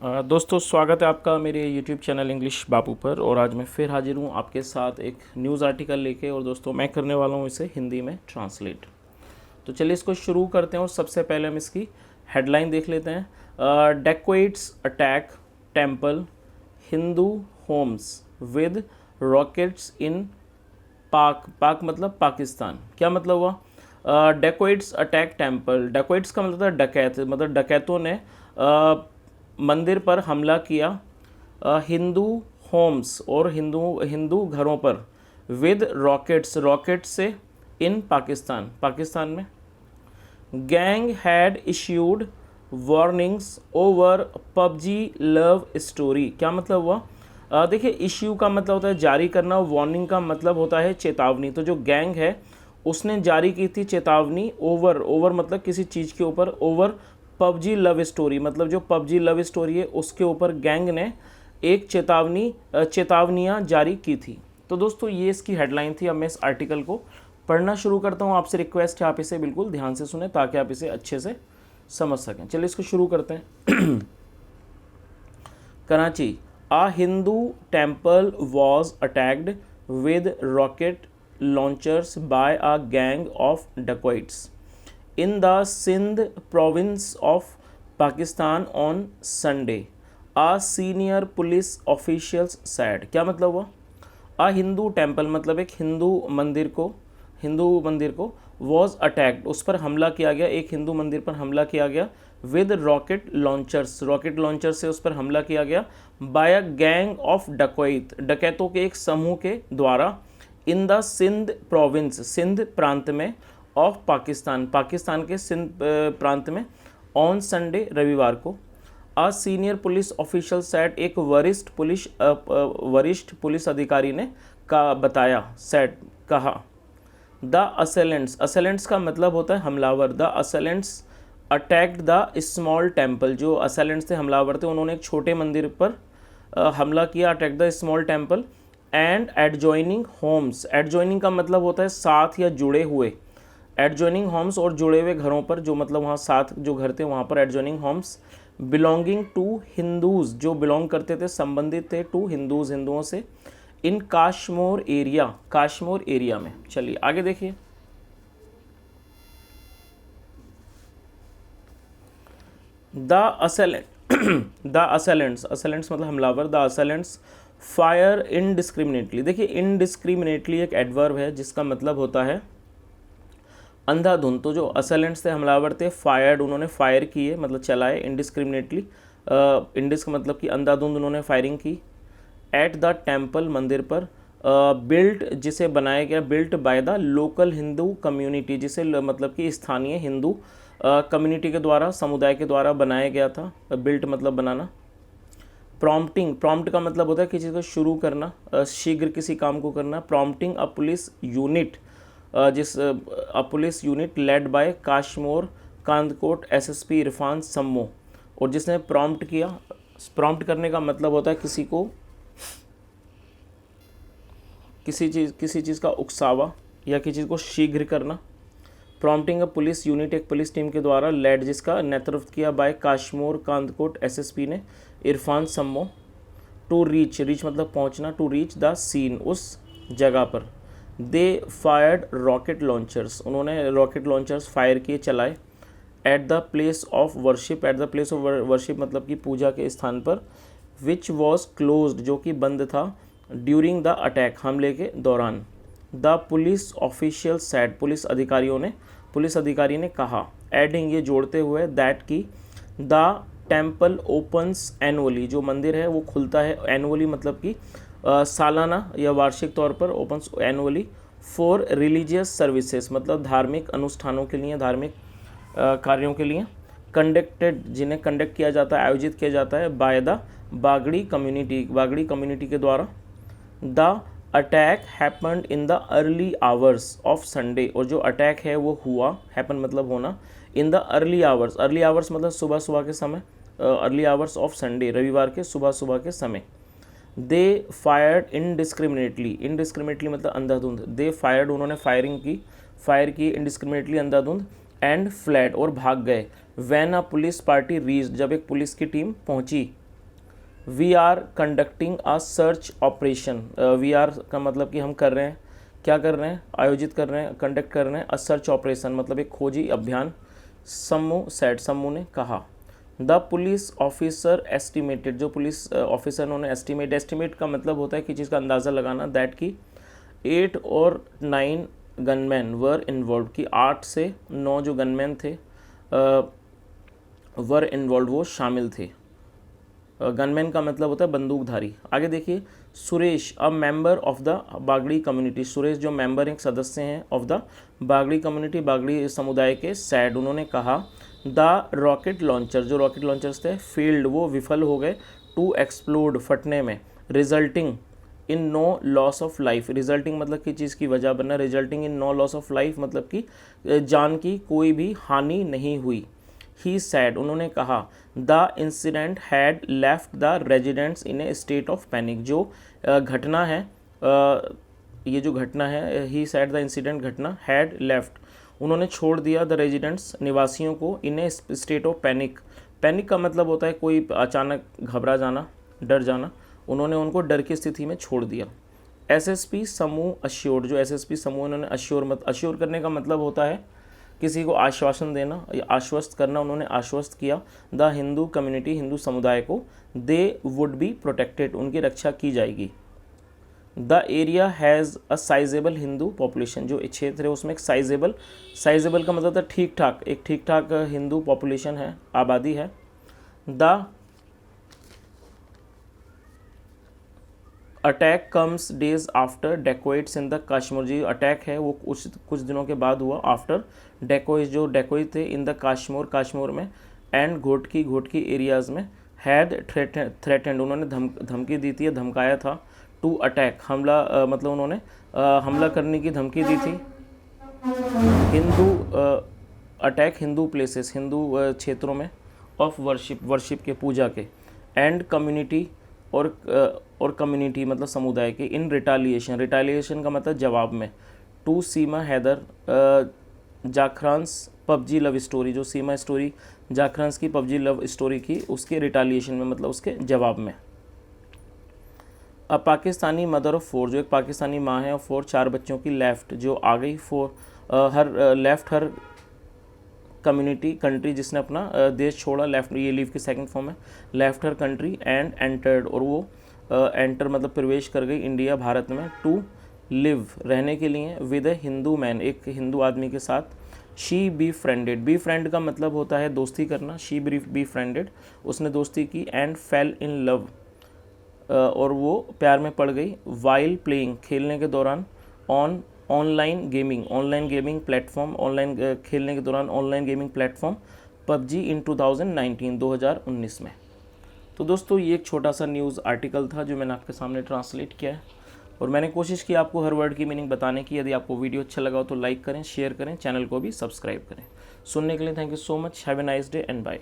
दोस्तों स्वागत है आपका मेरे YouTube चैनल इंग्लिश बापू पर। और आज मैं फिर हाजिर हूँ आपके साथ एक न्यूज़ आर्टिकल लेके। और दोस्तों मैं करने वाला हूँ इसे हिंदी में ट्रांसलेट। तो चलिए इसको शुरू करते हैं और सबसे पहले हम इसकी हेडलाइन देख लेते हैं। Dacoits attack temple Hindu homes with rockets in Pak मतलब पाकिस्तान। क्या मतलब हुआ? Dacoits attack temple. डेकोइट्स का मतलब था डकैत, मतलब डकैतों ने मंदिर पर हमला किया हिंदू होम्स और हिंदू हिंदू घरों पर विद रॉकेट से इन पाकिस्तान में। Gang had issued warnings over PUBG love story. क्या मतलब हुआ? देखिए, इश्यू का मतलब होता है जारी करना, वार्निंग का मतलब होता है चेतावनी। तो जो गैंग है उसने जारी की थी चेतावनी ओवर मतलब किसी चीज़ के ऊपर, ओवर पबजी लव स्टोरी मतलब जो पबजी लव स्टोरी है उसके ऊपर गैंग ने एक चेतावनियाँ जारी की थी। तो दोस्तों ये इसकी हेडलाइन थी। अब मैं इस आर्टिकल को पढ़ना शुरू करता हूँ। आपसे रिक्वेस्ट है आप इसे बिल्कुल ध्यान से सुने ताकि आप इसे अच्छे से समझ सकें। चलिए इसको शुरू करते हैं। Karachi, a Hindu temple was attacked with rocket launchers by a gang of dacoits in the Sindh province of Pakistan on Sunday, a senior police officials said। क्या मतलब हुआ? a हिंदू टेम्पल मतलब एक हिंदू मंदिर को वॉज अटैक्ड, उस पर हमला किया गया, एक हिंदू मंदिर पर हमला किया गया विद रॉकेट लॉन्चर से उस पर हमला किया गया बाय अ गैंग ऑफ डकैतों के एक समूह के द्वारा in the Sindh province, Sindh प्रांत में, ऑफ पाकिस्तान के सिंध प्रांत में, ऑन संडे रविवार को। A senior police official set एक वरिष्ठ पुलिस अधिकारी ने कहा द असेलेंट्स का मतलब होता है हमलावर। The assailants attacked the small temple. जो असेलेंट्स थे, हमलावर थे, उन्होंने एक छोटे मंदिर पर हमला किया, attack the small temple and adjoining homes. Adjoining का मतलब होता है साथ या जुड़े हुए। एडजॉइनिंग होम्स और जुड़े हुए घरों पर, जो मतलब वहाँ साथ जो घर थे वहाँ पर adjoining homes. Belonging to Hindus, जो बिलोंग करते थे, संबंधित थे, टू हिंदुओं से, इन काश्मीर एरिया में। चलिए आगे देखिए। द असेलेंट्स मतलब हमलावर। The assailants fire indiscriminately. देखिए, इनडिस्क्रिमिनेटली एक एडवर्ब है जिसका मतलब होता है अंधाधुंध। तो जो असेलेंट्स थे, हमलावर थे, फायर्ड उन्होंने फायर किए मतलब चलाए, इनडिस्क्रिमिनेटली का मतलब कि अंधाधुंध उन्होंने फायरिंग की। एट द टेम्पल मंदिर पर, बिल्ट जिसे बनाया गया, built by the local Hindu community, जिसे मतलब कि स्थानीय हिंदू कम्युनिटी के द्वारा, समुदाय के द्वारा बनाया गया था। बिल्ट मतलब बनाना। प्रॉम्प्ट का मतलब होता है किसी को शुरू करना, शीघ्र किसी काम को करना। Prompting a police unit, police unit led by Kashmir Kandhkot SSP Irfan Sammo. और जिसने प्रॉम्प्ट किया, प्रॉम्प्ट करने का मतलब होता है किसी को किसी चीज़ का उकसावा या किसी चीज़ को शीघ्र करना। प्रॉम्प्टिंग अ पुलिस यूनिट एक पुलिस टीम के द्वारा, लेड जिसका नेतृत्व किया बाय काश्मीर कांदकोट एसएसपी ने, इरफान सम्मो। टू रीच मतलब पहुंचना, टू रीच द सीन उस जगह पर। दे फायर्ड रॉकेट लॉन्चर्स उन्होंने रॉकेट लॉन्चर्स फायर किए, चलाए। At the place of worship मतलब कि पूजा के स्थान पर। विच वॉज क्लोज्ड जो कि बंद था। ड्यूरिंग द अटैक हमले के दौरान। The police official said police अधिकारी ने कहा, एडिंग ये जोड़ते हुए, दैट की द टेम्पल ओपन्स एनुअली जो मंदिर है वो खुलता है एनुअली मतलब कि सालाना या वार्षिक तौर पर, opens annually for religious services मतलब धार्मिक अनुष्ठानों के लिए, धार्मिक कार्यों के लिए। कंडक्टेड जिन्हें कंडक्ट किया जाता है, आयोजित किया जाता है, बाय द बागड़ी कम्युनिटी के द्वारा। The attack happened in the early hours of Sunday और जो अटैक है वो हुआ, हैपन मतलब होना, इन द अर्ली आवर्स मतलब सुबह के समय, अर्ली आवर्स ऑफ संडे रविवार के सुबह के समय। दे फायर्ड इनडिस्क्रिमिनेटली मतलब अंधाधुंध। दे फायर्ड उन्होंने फायर की इनडिस्क्रिमिनेटली अंधाधुंध, एंड फ्लैड और भाग गए। When a police party reached जब एक पुलिस की टीम पहुंची we are conducting a search operation. We are का मतलब कि हम कर रहे हैं, क्या कर रहे हैं, आयोजित कर रहे हैं, कंडक्ट कर रहे हैं। अ सर्च ऑपरेशन मतलब एक खोजी अभियान। सम्मू सेड, सम्मू ने कहा। द पुलिस ऑफिसर एस्टिमेटेड, जो पुलिस ऑफिसर उन्होंने एस्टिमेट का मतलब होता है कि चीज़ का अंदाज़ा लगाना। दैट की 8 और 9 गनमैन वर इन्वॉल्व, कि 8 से 9 जो गनमैन थे वर इन्वॉल्व, वो शामिल थे। गनमैन का मतलब होता है बंदूकधारी। आगे देखिए, Suresh a member of the Bagri community, Suresh जो मेंबर एक सदस्य हैं of the Bagri community, Bagri समुदाय के, सैड उन्होंने कहा द रॉकेट लॉन्चर, जो रॉकेट लॉन्चर्स थे फील्ड, वो विफल हो गए, टू एक्सप्लोड, फटने में, resulting in no loss of life, resulting मतलब कि चीज़ की वजह बनना, resulting in no loss of life मतलब कि जान की कोई भी हानि नहीं हुई। ही सैड उन्होंने कहा the incident had left the residents in A state of panic, जो घटना है, ये जो घटना है, ही सैड द इंसिडेंट घटना, हैड लेफ्ट उन्होंने छोड़ दिया, द रेजिडेंट्स निवासियों को, इन ए स्टेट ऑफ पैनिक, पैनिक का मतलब होता है कोई अचानक घबरा जाना, डर जाना, उन्होंने उनको डर की स्थिति में छोड़ दिया। एसएसपी समूह अश्योर, जो एसएसपी समूह उन्होंने अश्योर करने का मतलब होता है किसी को आश्वासन देना या आश्वस्त करना, उन्होंने आश्वस्त किया द हिंदू कम्युनिटी, हिंदू समुदाय को, दे वुड बी प्रोटेक्टेड, उनकी रक्षा की जाएगी। The area has a sizeable Hindu population, जो क्षेत्र है उसमें एक साइजेबल का मतलब था ठीक ठाक, एक ठीक ठाक हिंदू पॉपुलेशन है, आबादी है। The attack comes days after dacoits in the Kashmir, जी अटैक है वो कुछ दिनों के बाद हुआ, आफ्टर डेकोइट्स, जो डेकोइट थे, इन द कश्मीर में, एंड घोटकी एरियाज़ में, हैड थ्रेटेंड उन्होंने धमकी दी थी, धमकाया था, टू अटैक हमला, मतलब उन्होंने हमला करने की धमकी दी थी। हिंदू अटैक हिंदू प्लेसेस, हिंदू क्षेत्रों में, ऑफ वर्शिप के, पूजा के, एंड कम्युनिटी और कम्युनिटी मतलब समुदाय के, इन रिटालिएशन का मतलब जवाब में, to Seema Haider Jakhrani's PUBG love story, जो सीमा स्टोरी जाखरान्स की पबजी लव स्टोरी की, उसके रिटालिएशन में मतलब उसके जवाब में। अब पाकिस्तानी मदर ऑफ 4, जो एक पाकिस्तानी माँ है और 4 बच्चों की, लेफ्ट जो आ गई, हर कम्युनिटी कंट्री जिसने अपना देश छोड़ा, लेफ्ट, ये लीव की सेकंड फॉर्म है, left her country and entered, और वो एंटर मतलब प्रवेश कर गई इंडिया, भारत में, टू लिव रहने के लिए, विद ए हिंदू मैन, एक हिंदू आदमी के साथ। शी बी फ्रेंड का मतलब होता है दोस्ती करना, शी बी फ्रेंडेड उसने दोस्ती की, एंड फेल इन लव और वो प्यार में पड़ गई, वाइल प्लेइंग खेलने के दौरान, ऑनलाइन गेमिंग प्लेटफॉर्म, ऑनलाइन खेलने के दौरान ऑनलाइन गेमिंग प्लेटफॉर्म पबजी इन 2019 में। तो दोस्तों ये एक छोटा सा न्यूज़ आर्टिकल था जो मैंने आपके सामने ट्रांसलेट किया है, और मैंने कोशिश की आपको हर वर्ड की मीनिंग बताने की। यदि आपको वीडियो अच्छा लगा हो तो लाइक करें, शेयर करें, चैनल को भी सब्सक्राइब करें। सुनने के लिए thank you so much, have a nice day and bye.